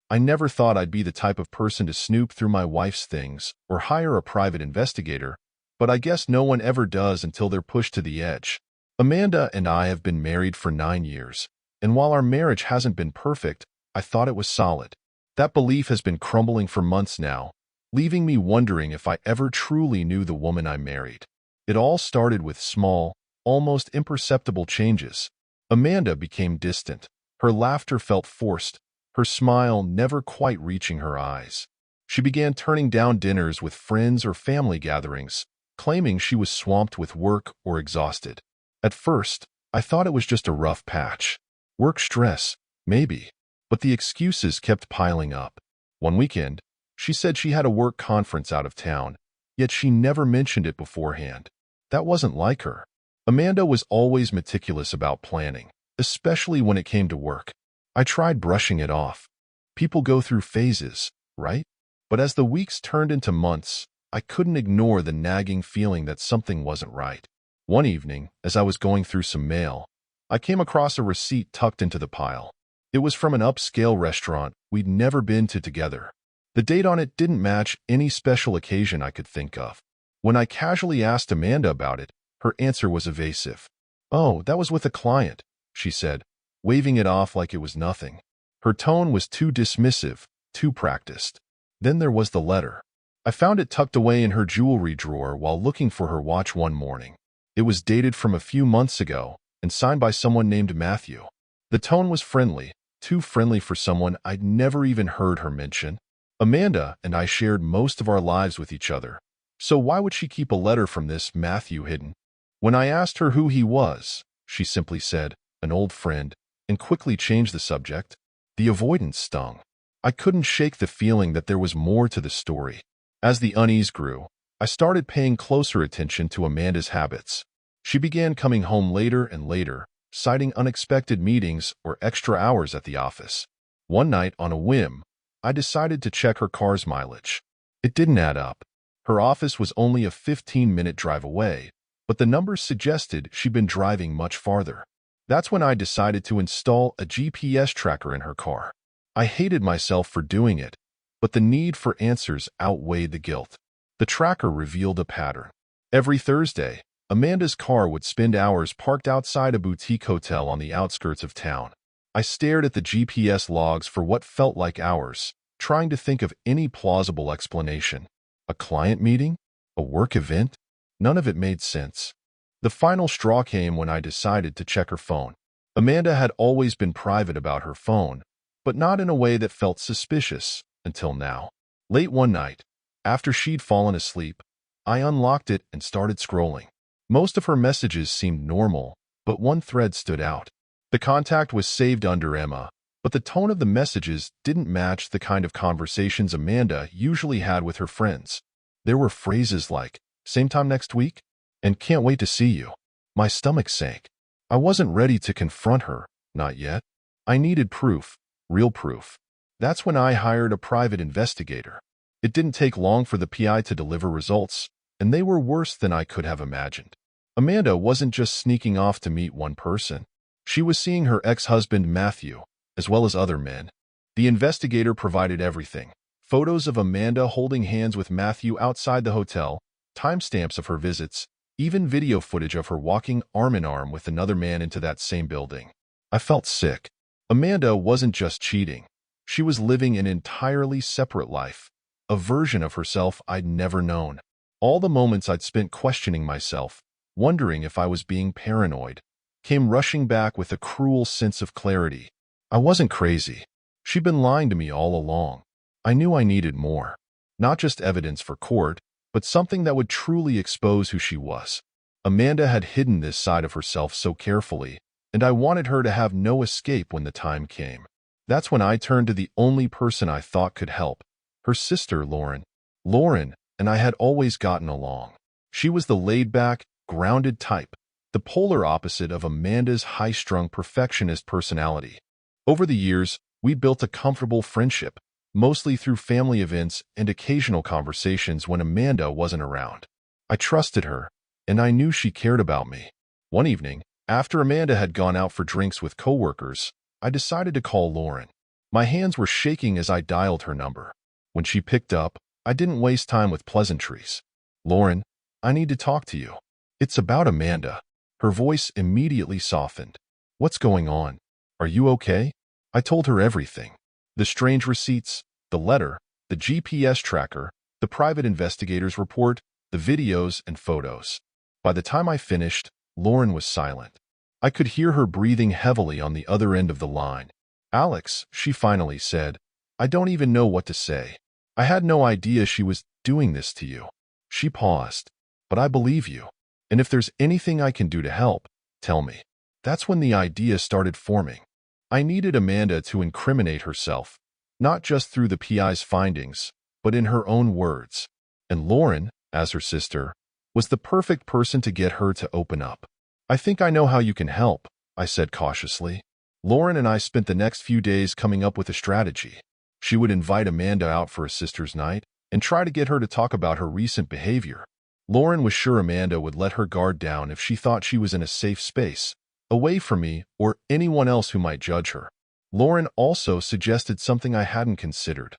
I never thought I'd be the type of person to snoop through my wife's things or hire a private investigator, but I guess no one ever does until they're pushed to the edge. Amanda and I have been married for 9 years, and while our marriage hasn't been perfect, I thought it was solid. That belief has been crumbling for months now, leaving me wondering if I ever truly knew the woman I married. It all started with small, almost imperceptible changes. Amanda became distant. Her laughter felt forced, her smile never quite reaching her eyes. She began turning down dinners with friends or family gatherings, claiming she was swamped with work or exhausted. At first, I thought it was just a rough patch. Work stress, maybe. But the excuses kept piling up. One weekend, she said she had a work conference out of town, yet she never mentioned it beforehand. That wasn't like her. Amanda was always meticulous about planning, especially when it came to work. I tried brushing it off. People go through phases, right? But as the weeks turned into months, I couldn't ignore the nagging feeling that something wasn't right. One evening, as I was going through some mail, I came across a receipt tucked into the pile. It was from an upscale restaurant we'd never been to together. The date on it didn't match any special occasion I could think of. When I casually asked Amanda about it, her answer was evasive. "Oh, that was with a client," she said, waving it off like it was nothing. Her tone was too dismissive, too practiced. Then there was the letter. I found it tucked away in her jewelry drawer while looking for her watch one morning. It was dated from a few months ago and signed by someone named Matthew. The tone was friendly, too friendly for someone I'd never even heard her mention. Amanda and I shared most of our lives with each other, so why would she keep a letter from this Matthew hidden? When I asked her who he was, she simply said, "An old friend," and quickly changed the subject. The avoidance stung. I couldn't shake the feeling that there was more to the story. As the unease grew, I started paying closer attention to Amanda's habits. She began coming home later and later, citing unexpected meetings or extra hours at the office. One night, on a whim, I decided to check her car's mileage. It didn't add up. Her office was only a 15-minute drive away, but the numbers suggested she'd been driving much farther. That's when I decided to install a GPS tracker in her car. I hated myself for doing it, but the need for answers outweighed the guilt. The tracker revealed a pattern. Every Thursday, Amanda's car would spend hours parked outside a boutique hotel on the outskirts of town. I stared at the GPS logs for what felt like hours, trying to think of any plausible explanation. A client meeting? A work event? None of it made sense. The final straw came when I decided to check her phone. Amanda had always been private about her phone, but not in a way that felt suspicious until now. Late one night, after she'd fallen asleep, I unlocked it and started scrolling. Most of her messages seemed normal, but one thread stood out. The contact was saved under Emma, but the tone of the messages didn't match the kind of conversations Amanda usually had with her friends. There were phrases like, "Same time next week?" and "Can't wait to see you." My stomach sank. I wasn't ready to confront her, not yet. I needed proof, real proof. That's when I hired a private investigator. It didn't take long for the PI to deliver results, and they were worse than I could have imagined. Amanda wasn't just sneaking off to meet one person. She was seeing her ex-husband Matthew, as well as other men. The investigator provided everything. Photos of Amanda holding hands with Matthew outside the hotel, timestamps of her visits, even video footage of her walking arm-in-arm with another man into that same building. I felt sick. Amanda wasn't just cheating. She was living an entirely separate life, a version of herself I'd never known. All the moments I'd spent questioning myself, wondering if I was being paranoid, came rushing back with a cruel sense of clarity. I wasn't crazy. She'd been lying to me all along. I knew I needed more. Not just evidence for court, but something that would truly expose who she was. Amanda had hidden this side of herself so carefully, and I wanted her to have no escape when the time came. That's when I turned to the only person I thought could help, her sister, Lauren. Lauren and I had always gotten along. She was the laid-back, grounded type, the polar opposite of Amanda's high-strung perfectionist personality. Over the years, we built a comfortable friendship, mostly through family events and occasional conversations when Amanda wasn't around. I trusted her, and I knew she cared about me. One evening, after Amanda had gone out for drinks with coworkers, I decided to call Lauren. My hands were shaking as I dialed her number. When she picked up, I didn't waste time with pleasantries. "Lauren, I need to talk to you." "It's about Amanda." Her voice immediately softened. "What's going on? Are you okay?" I told her everything. The strange receipts, the letter, the GPS tracker, the private investigator's report, the videos and photos. By the time I finished, Lauren was silent. I could hear her breathing heavily on the other end of the line. "Alex," she finally said, "I don't even know what to say. I had no idea she was doing this to you." She paused. "But I believe you. And if there's anything I can do to help, tell me." That's when the idea started forming. I needed Amanda to incriminate herself, not just through the PI's findings, but in her own words. And Lauren, as her sister, was the perfect person to get her to open up. "I think I know how you can help," I said cautiously. Lauren and I spent the next few days coming up with a strategy. She would invite Amanda out for a sister's night and try to get her to talk about her recent behavior. Lauren was sure Amanda would let her guard down if she thought she was in a safe space, away from me or anyone else who might judge her. Lauren also suggested something I hadn't considered: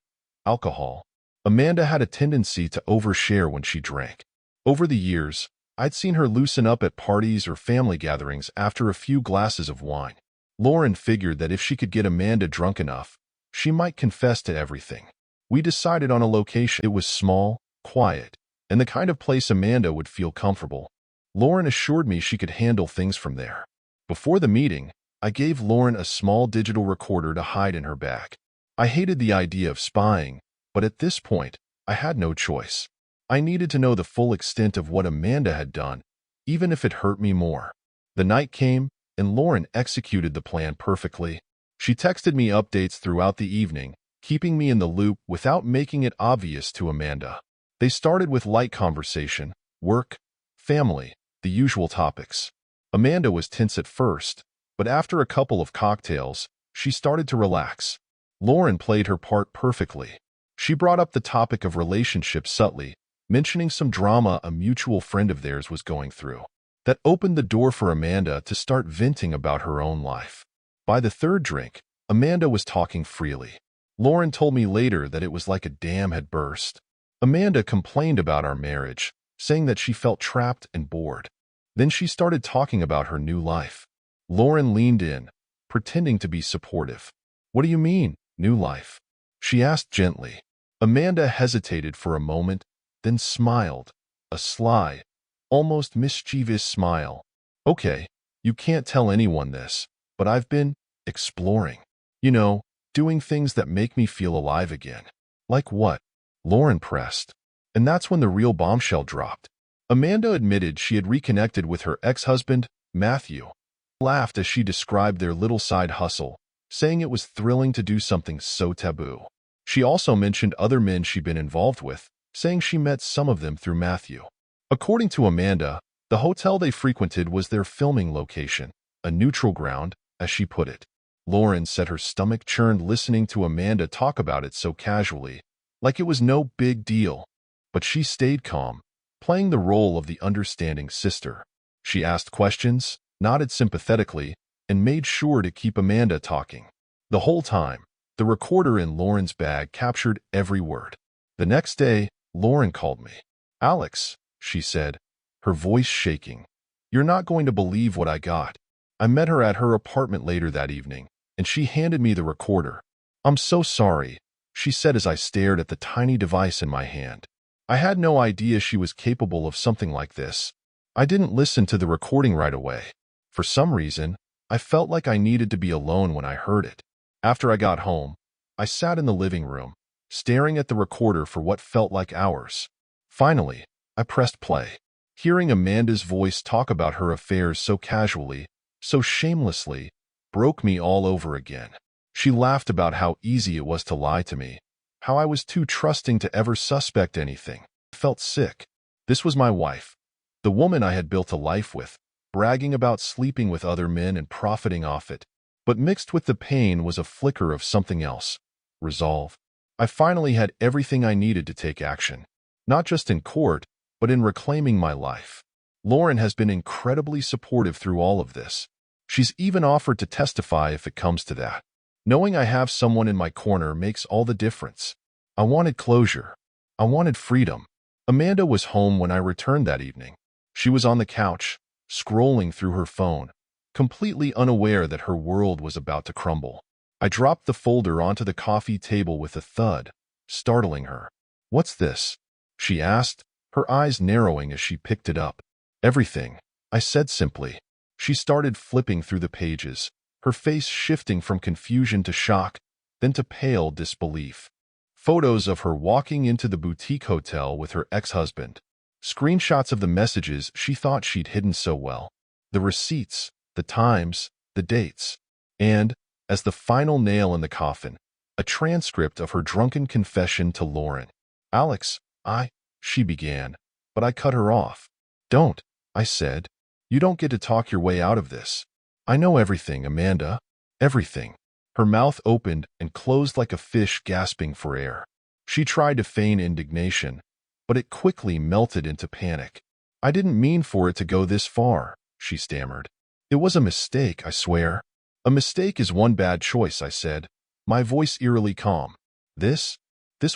alcohol. Amanda had a tendency to overshare when she drank. Over the years, I'd seen her loosen up at parties or family gatherings after a few glasses of wine. Lauren figured that if she could get Amanda drunk enough, she might confess to everything. We decided on a location. It was small, quiet, and the kind of place Amanda would feel comfortable. Lauren assured me she could handle things from there. Before the meeting, I gave Lauren a small digital recorder to hide in her bag. I hated the idea of spying, but at this point, I had no choice. I needed to know the full extent of what Amanda had done, even if it hurt me more. The night came, and Lauren executed the plan perfectly. She texted me updates throughout the evening, keeping me in the loop without making it obvious to Amanda. They started with light conversation, work, family, the usual topics. Amanda was tense at first, but after a couple of cocktails, she started to relax. Lauren played her part perfectly. She brought up the topic of relationships subtly, mentioning some drama a mutual friend of theirs was going through. That opened the door for Amanda to start venting about her own life. By the third drink, Amanda was talking freely. Lauren told me later that it was like a dam had burst. Amanda complained about our marriage, saying that she felt trapped and bored. Then she started talking about her new life. Lauren leaned in, pretending to be supportive. "What do you mean, new life?" she asked gently. Amanda hesitated for a moment, then smiled, a sly, almost mischievous smile. "Okay, you can't tell anyone this, but I've been exploring. You know, doing things that make me feel alive again." "Like what?" Lauren pressed. And that's when the real bombshell dropped. Amanda admitted she had reconnected with her ex-husband, Matthew. Laughed as she described their little side hustle, saying it was thrilling to do something so taboo. She also mentioned other men she'd been involved with, saying she met some of them through Matthew. According to Amanda, the hotel they frequented was their filming location, a neutral ground, as she put it. Lauren said her stomach churned listening to Amanda talk about it so casually, like it was no big deal. But she stayed calm, playing the role of the understanding sister. She asked questions, nodded sympathetically, and made sure to keep Amanda talking. The whole time, the recorder in Lauren's bag captured every word. The next day, Lauren called me. "Alex," she said, her voice shaking, "you're not going to believe what I got." I met her at her apartment later that evening, and she handed me the recorder. "I'm so sorry," she said as I stared at the tiny device in my hand. I had no idea she was capable of something like this. I didn't listen to the recording right away. For some reason, I felt like I needed to be alone when I heard it. After I got home, I sat in the living room, staring at the recorder for what felt like hours. Finally, I pressed play. Hearing Amanda's voice talk about her affairs so casually, so shamelessly, broke me all over again. She laughed about how easy it was to lie to me, how I was too trusting to ever suspect anything. I felt sick. This was my wife, the woman I had built a life with, bragging about sleeping with other men and profiting off it. But mixed with the pain was a flicker of something else: resolve. I finally had everything I needed to take action, not just in court, but in reclaiming my life. Lauren has been incredibly supportive through all of this. She's even offered to testify if it comes to that. Knowing I have someone in my corner makes all the difference. I wanted closure. I wanted freedom. Amanda was home when I returned that evening. She was on the couch, scrolling through her phone, completely unaware that her world was about to crumble. I dropped the folder onto the coffee table with a thud, startling her. "What's this?" she asked, her eyes narrowing as she picked it up. "Everything," I said simply. She started flipping through the pages, her face shifting from confusion to shock, then to pale disbelief. Photos of her walking into the boutique hotel with her ex-husband. Screenshots of the messages she thought she'd hidden so well. The receipts, the times, the dates. And, as the final nail in the coffin, a transcript of her drunken confession to Lauren. "Alex, she began, but I cut her off. "Don't," I said. "You don't get to talk your way out of this. I know everything, Amanda. Everything." Her mouth opened and closed like a fish gasping for air. She tried to feign indignation, but it quickly melted into panic. "I didn't mean for it to go this far," she stammered. "It was a mistake, I swear." "A mistake is one bad choice," I said, my voice eerily calm. This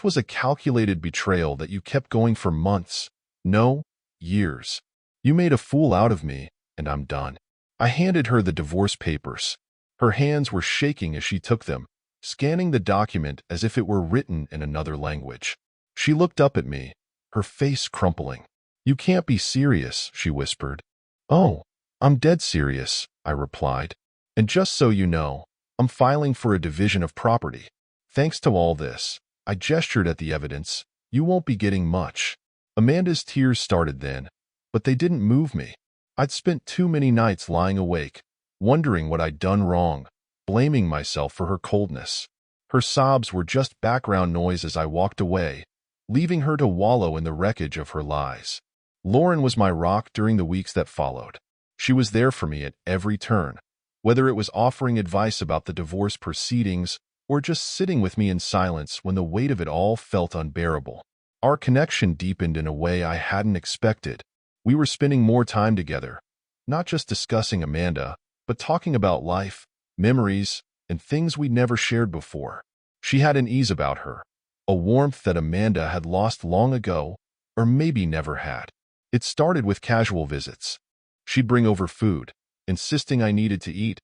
was a calculated betrayal that you kept going for months. No, years. You made a fool out of me, and I'm done." I handed her the divorce papers. Her hands were shaking as she took them, scanning the document as if it were written in another language. She looked up at me, her face crumpling. "You can't be serious," she whispered. "Oh, I'm dead serious," I replied. "And just so you know, I'm filing for a division of property. Thanks to all this," I gestured at the evidence, "you won't be getting much." Amanda's tears started then, but they didn't move me. I'd spent too many nights lying awake, wondering what I'd done wrong, blaming myself for her coldness. Her sobs were just background noise as I walked away, leaving her to wallow in the wreckage of her lies. Lauren was my rock during the weeks that followed. She was there for me at every turn, whether it was offering advice about the divorce proceedings or just sitting with me in silence when the weight of it all felt unbearable. Our connection deepened in a way I hadn't expected. We were spending more time together, not just discussing Amanda, but talking about life, memories, and things we'd never shared before. She had an ease about her, a warmth that Amanda had lost long ago, or maybe never had. It started with casual visits. She'd bring over food, insisting I needed to eat,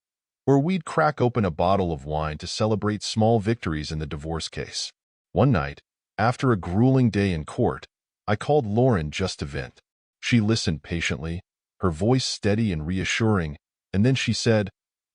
or we'd crack open a bottle of wine to celebrate small victories in the divorce case. One night, after a grueling day in court, I called Lauren just to vent. She listened patiently, her voice steady and reassuring, and then she said,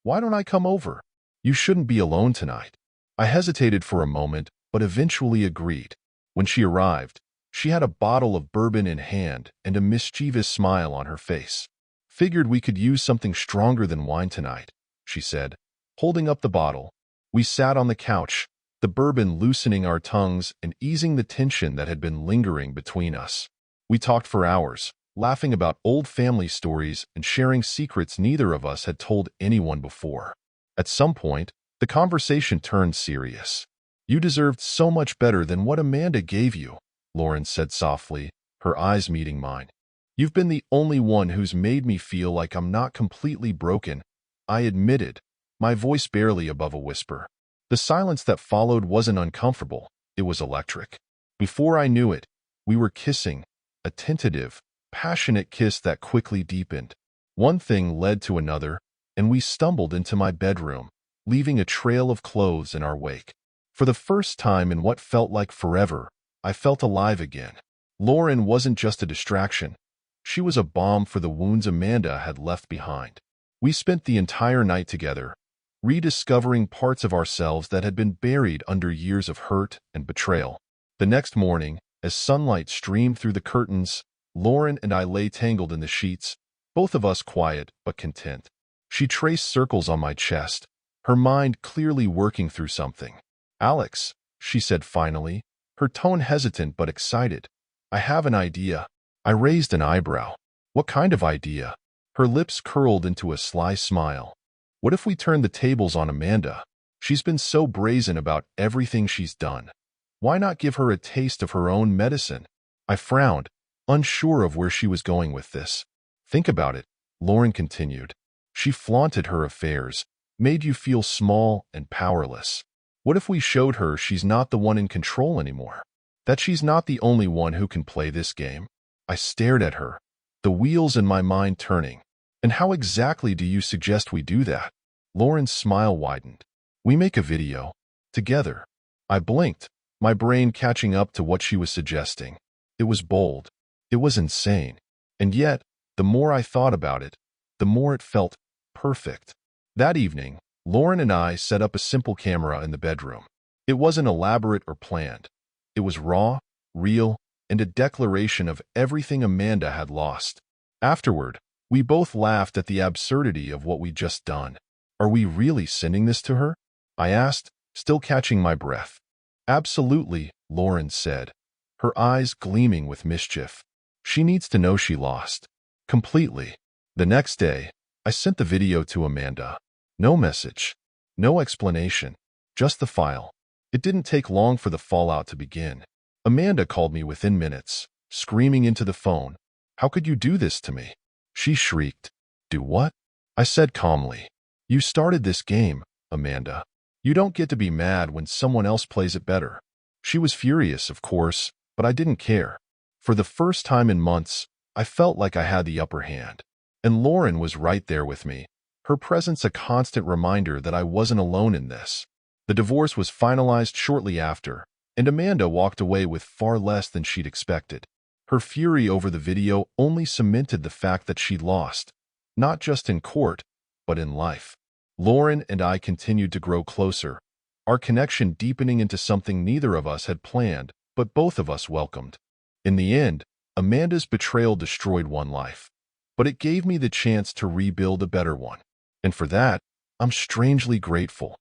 "Why don't I come over? You shouldn't be alone tonight." I hesitated for a moment, but eventually agreed. When she arrived, she had a bottle of bourbon in hand and a mischievous smile on her face. "Figured we could use something stronger than wine tonight," she said, holding up the bottle. We sat on the couch, the bourbon loosening our tongues and easing the tension that had been lingering between us. We talked for hours, laughing about old family stories and sharing secrets neither of us had told anyone before. At some point, the conversation turned serious. "You deserved so much better than what Amanda gave you," Lauren said softly, her eyes meeting mine. "You've been the only one who's made me feel like I'm not completely broken," I admitted, my voice barely above a whisper. The silence that followed wasn't uncomfortable, it was electric. Before I knew it, we were kissing, a tentative, passionate kiss that quickly deepened. One thing led to another, and we stumbled into my bedroom, leaving a trail of clothes in our wake. For the first time in what felt like forever, I felt alive again. Lauren wasn't just a distraction. She was a balm for the wounds Amanda had left behind. We spent the entire night together, rediscovering parts of ourselves that had been buried under years of hurt and betrayal. The next morning, as sunlight streamed through the curtains, Lauren and I lay tangled in the sheets, both of us quiet but content. She traced circles on my chest, her mind clearly working through something. "Alex," she said finally, her tone hesitant but excited, "I have an idea." I raised an eyebrow. "What kind of idea?" Her lips curled into a sly smile. "What if we turned the tables on Amanda? She's been so brazen about everything she's done. Why not give her a taste of her own medicine?" I frowned, unsure of where she was going with this. "Think about it," Lauren continued. "She flaunted her affairs, made you feel small and powerless? What if we showed her she's not the one in control anymore? That she's not the only one who can play this game? I stared at her, the wheels in my mind turning. And how exactly do you suggest we do that? Lauren's smile widened. We make a video. Together. I blinked, my brain catching up to what she was suggesting. It was bold. It was insane. And yet, the more I thought about it, the more it felt perfect. That evening, Lauren and I set up a simple camera in the bedroom. It wasn't elaborate or planned. It was raw, real, and a declaration of everything Amanda had lost. Afterward, we both laughed at the absurdity of what we'd just done. Are we really sending this to her? I asked, still catching my breath. Absolutely, Lauren said, her eyes gleaming with mischief. She needs to know she lost. Completely. The next day, I sent the video to Amanda. No message. No explanation. Just the file. It didn't take long for the fallout to begin. Amanda called me within minutes, screaming into the phone. How could you do this to me? She shrieked. Do what? I said calmly. You started this game, Amanda. You don't get to be mad when someone else plays it better. She was furious, of course, but I didn't care. For the first time in months, I felt like I had the upper hand. And Lauren was right there with me, her presence a constant reminder that I wasn't alone in this. The divorce was finalized shortly after, and Amanda walked away with far less than she'd expected. Her fury over the video only cemented the fact that she'd lost, not just in court, but in life. Lauren and I continued to grow closer, our connection deepening into something neither of us had planned, but both of us welcomed. In the end, Amanda's betrayal destroyed one life, but it gave me the chance to rebuild a better one. And for that, I'm strangely grateful.